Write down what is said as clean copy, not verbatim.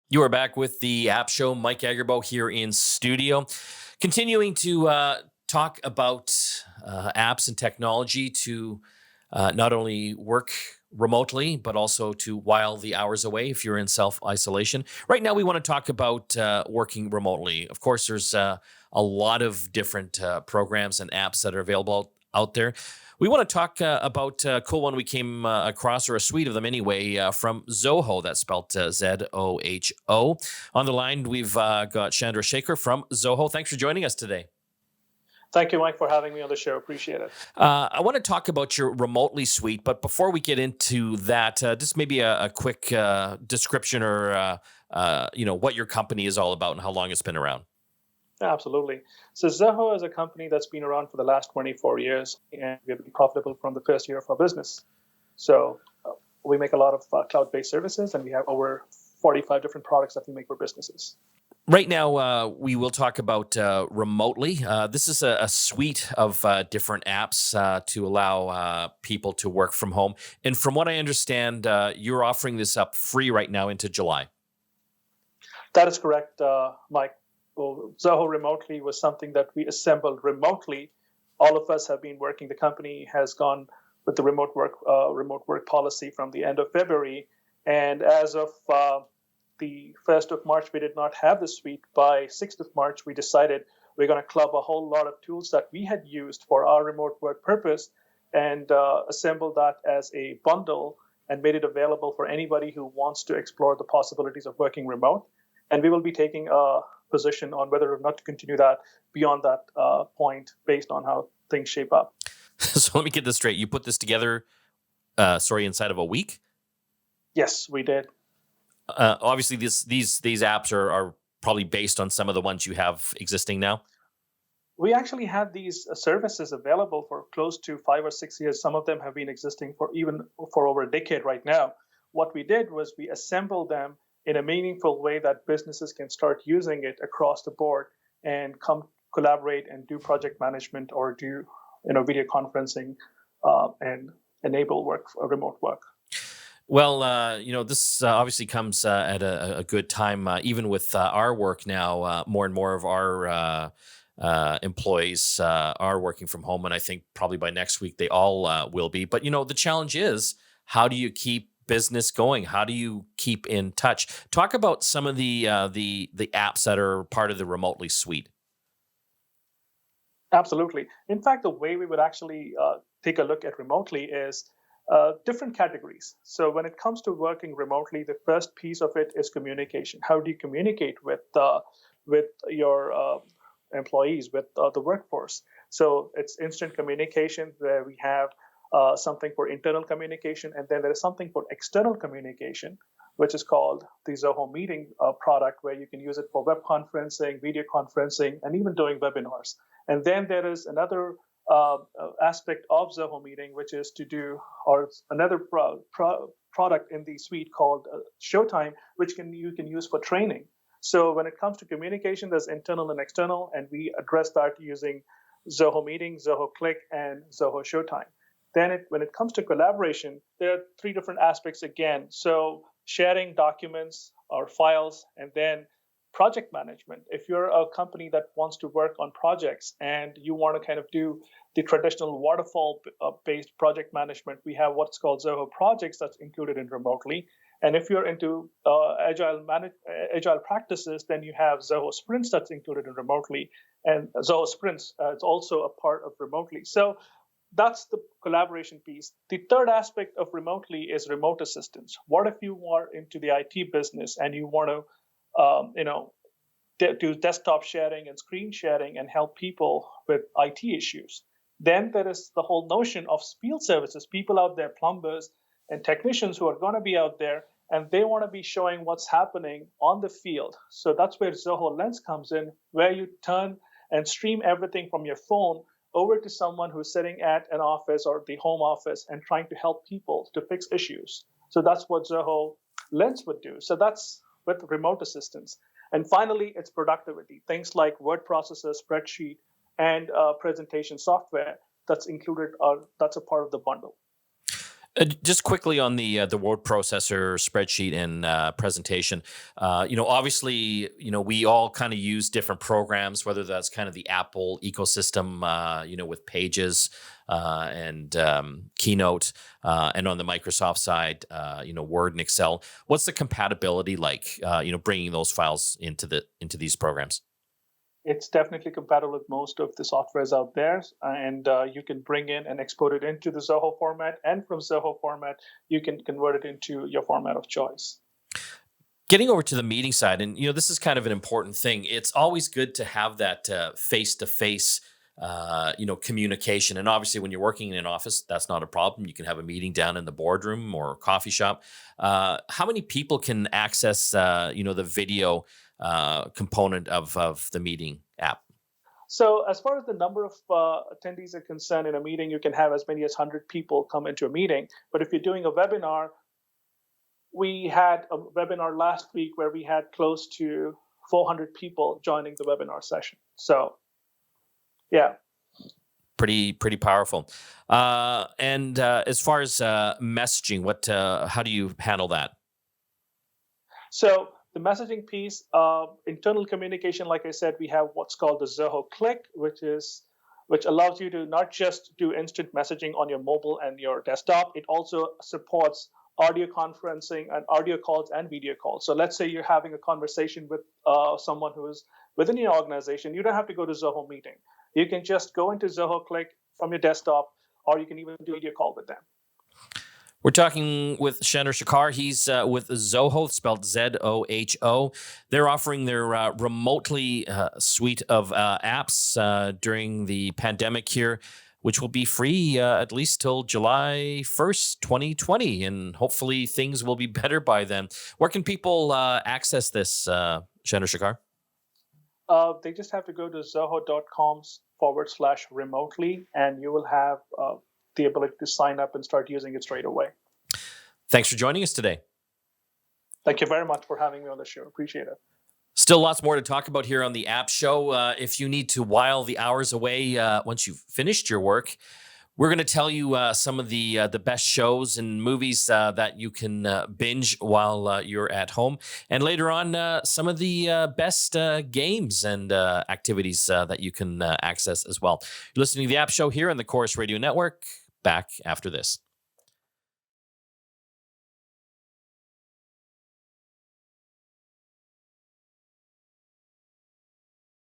You are back with the App Show. Mike Agerbo here in studio, continuing to talk about apps and technology to not only work remotely, but also to while the hours away if you're in self-isolation. Right now, we want to talk about working remotely. Of course, there's a lot of different programs and apps that are available out there. We want to talk about a cool one we came across, or a suite of them anyway, from ZOHO. That's spelled ZOHO. On the line, we've got Chandra Shekar from ZOHO. Thanks for joining us today. Thank you, Mike, for having me on the show. Appreciate it. I want to talk about your remotely suite, but before we get into that, just maybe a quick description or what your company is all about and how long it's been around. Absolutely. So ZOHO is a company that's been around for the last 24 years, and we've been profitable from the first year of our business. So we make a lot of cloud-based services, and we have over 45 different products that we make for businesses. Right now, we will talk about remotely. This is a suite of different apps to allow people to work from home. And from what I understand, you're offering this up free right now into July. That is correct, Mike. Well, ZOHO Remotely was something that we assembled remotely. All of us have been working. The company has gone with the remote work policy from the end of February. And as of the 1st of March, we did not have the suite. By 6th of March, we decided we're going to club a whole lot of tools that we had used for our remote work purpose and assemble that as a bundle and made it available for anybody who wants to explore the possibilities of working remote. And we will be taking a position on whether or not to continue that beyond that point based on how things shape up. So let me get this straight. You put this together, inside of a week? Yes, we did. Obviously, these apps are probably based on some of the ones you have existing now. We actually had these services available for close to 5 or 6 years. Some of them have been existing for over a decade right now. What we did was we assembled them in a meaningful way that businesses can start using it across the board and come collaborate and do project management or do video conferencing and enable remote work. Well, this obviously comes at a good time, even with our work now. More and more of our employees are working from home, and I think probably by next week they all will be. But the challenge is, how do you keep business going? How do you keep in touch? Talk about some of the apps that are part of the Remotely suite. Absolutely. In fact, the way we would actually take a look at Remotely is different categories. So when it comes to working remotely, the first piece of it is communication. How do you communicate with your employees, with the workforce? So it's instant communication, where we have something for internal communication, and then there is something for external communication, which is called the ZOHO Meeting product, where you can use it for web conferencing, video conferencing, and even doing webinars. And then there is another aspect of ZOHO Meeting, which is another product in the suite called Showtime, which you can use for training. So when it comes to communication, there's internal and external, and we address that using ZOHO Meeting, ZOHO Click, and ZOHO Showtime. Then when it comes to collaboration, there are 3 different aspects again. So sharing documents or files, and then project management. If you're a company that wants to work on projects and you want to kind of do the traditional waterfall-based project management, we have what's called ZOHO Projects that's included in Remotely. And if you're into agile practices, then you have ZOHO Sprints that's included in Remotely. And ZOHO Sprints is also a part of Remotely. So that's the collaboration piece. The third aspect of Remotely is remote assistance. What if you are into the IT business and you want to do desktop sharing and screen sharing and help people with IT issues? Then there is the whole notion of field services, people out there, plumbers and technicians who are going to be out there, and they want to be showing what's happening on the field. So that's where ZOHO Lens comes in, where you turn and stream everything from your phone over to someone who's sitting at an office or the home office and trying to help people to fix issues. So that's what ZOHO Lens would do. So that's with remote assistance. And finally, it's productivity. Things like word processor, spreadsheet, and presentation software that's included, that's a part of the bundle. Just quickly on the word processor spreadsheet and presentation, obviously, we all kind of use different programs, whether that's kind of the Apple ecosystem, with Pages and Keynote, and on the Microsoft side, Word and Excel. What's the compatibility like? Bringing those files into these programs. It's definitely compatible with most of the softwares out there, and you can bring in and export it into the Zoho format, and from Zoho format, you can convert it into your format of choice. Getting over to the meeting side, and this is kind of an important thing. It's always good to have that face-to-face, communication. And obviously, when you're working in an office, that's not a problem. You can have a meeting down in the boardroom or coffee shop. How many people can access, the video component of the meeting app? So, as far as the number of attendees are concerned in a meeting, you can have as many as 100 people come into a meeting. But if you're doing a webinar, we had a webinar last week where we had close to 400 people joining the webinar session. So, yeah. Pretty powerful. And as far as messaging, how do you handle that? So the messaging piece, internal communication, like I said, we have what's called the Zoho Click, which allows you to not just do instant messaging on your mobile and your desktop. It also supports audio conferencing and audio calls and video calls. So let's say you're having a conversation with someone who is within your organization. You don't have to go to Zoho Meeting. You can just go into Zoho Click from your desktop, or you can even do a video call with them. We're talking with Chandra Shekar. He's with ZOHO, spelled ZOHO. They're offering their remotely suite of apps during the pandemic here, which will be free at least till July 1st, 2020. And hopefully things will be better by then. Where can people access this, Chandra Shekar? They just have to go to zoho.com/remotely, and you will have the ability to sign up and start using it straight away. Thanks for joining us today. Thank you very much for having me on the show. Appreciate it. Still lots more to talk about here on the App Show. If you need to while the hours away once you've finished your work, we're going to tell you some of the best shows and movies that you can binge while you're at home. And later on, some of the best games and activities that you can access as well. You're listening to the App Show here on the Chorus Radio Network. Back after this.